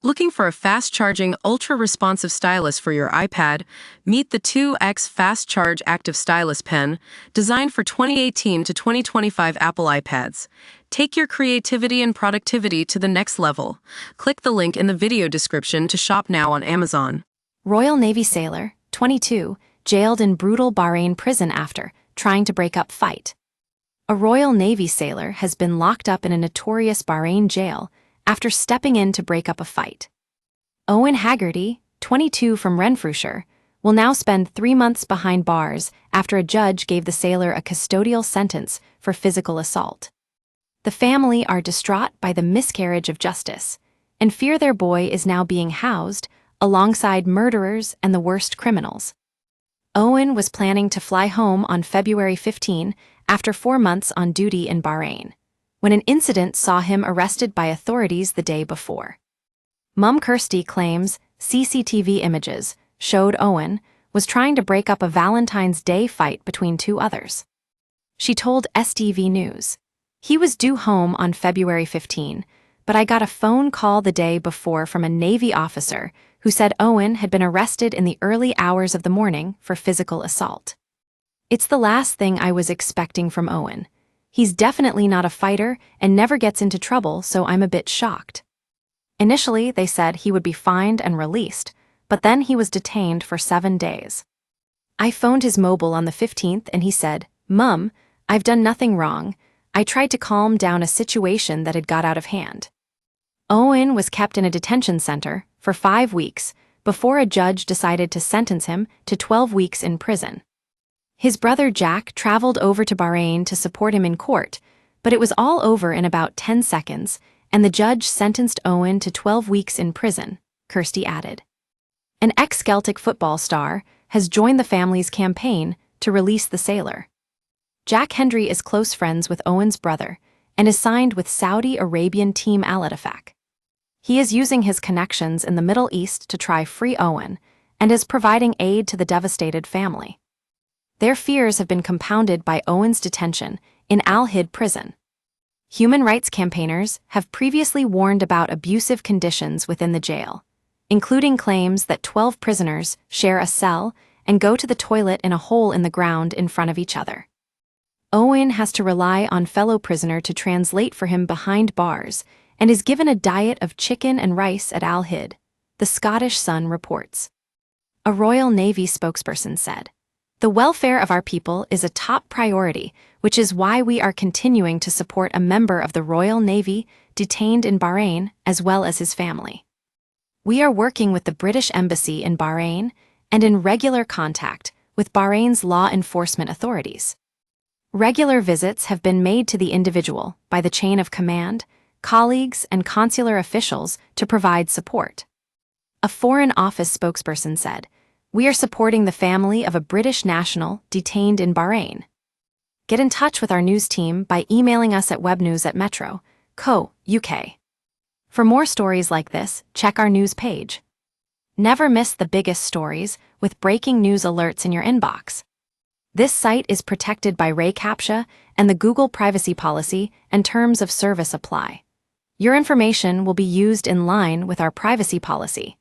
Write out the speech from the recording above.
Looking for a fast-charging, ultra-responsive stylus for your iPad? Meet the 2X Fast Charge Active Stylus Pen, designed for 2018 to 2025 Apple iPads. Take your creativity and productivity to the next level. Click the link in the video description to shop now on Amazon. Royal Navy sailor, 22, jailed in brutal Bahrain prison after trying to break up fight. A Royal Navy sailor has been locked up in a notorious Bahrain jail after stepping in to break up a fight. Owen Haggerty, 22 from Renfrewshire, will now spend 3 months behind bars after a judge gave the sailor a custodial sentence for physical assault. The family are distraught by the miscarriage of justice and fear their boy is now being housed alongside murderers and the worst criminals. Owen was planning to fly home on February 15 after 4 months on duty in Bahrain, when an incident saw him arrested by authorities the day before. Mum Kirsty claims CCTV images showed Owen was trying to break up a Valentine's Day fight between 2 others. She told STV News, "He was due home on February 15, but I got a phone call the day before from a Navy officer who said Owen had been arrested in the early hours of the morning for physical assault. It's the last thing I was expecting from Owen. He's definitely not a fighter and never gets into trouble, so I'm a bit shocked." Initially, they said he would be fined and released, but then he was detained for 7 days. "I phoned his mobile on the 15th and he said, 'Mum, I've done nothing wrong. I tried to calm down a situation that had got out of hand.'" Owen was kept in a detention center for 5 weeks before a judge decided to sentence him to 12 weeks in prison. His brother Jack traveled over to Bahrain to support him in court, but it was all over in about 10 seconds, and the judge sentenced Owen to 12 weeks in prison, Kirsty added. An ex-Celtic football star has joined the family's campaign to release the sailor. Jack Hendry is close friends with Owen's brother and is signed with Saudi Arabian team Al Ettifaq. He is using his connections in the Middle East to try free Owen and is providing aid to the devastated family. Their fears have been compounded by Owen's detention in Al Hid prison. Human rights campaigners have previously warned about abusive conditions within the jail, including claims that 12 prisoners share a cell and go to the toilet in a hole in the ground in front of each other. Owen has to rely on fellow prisoner to translate for him behind bars and is given a diet of chicken and rice at Al Hid, the Scottish Sun reports. A Royal Navy spokesperson said, "The welfare of our people is a top priority, which is why we are continuing to support a member of the Royal Navy detained in Bahrain as well as his family. We are working with the British Embassy in Bahrain and in regular contact with Bahrain's law enforcement authorities. Regular visits have been made to the individual by the chain of command, colleagues, and consular officials to provide support." A Foreign Office spokesperson said, "We are supporting the family of a British national detained in Bahrain. Get in touch with our news team by emailing us at webnews@metro.co.uk. For more stories like this, check our news page. Never miss the biggest stories with breaking news alerts in your inbox. This site is protected by Ray CAPTCHA and the Google privacy policy and terms of service apply. Your information will be used in line with our privacy policy.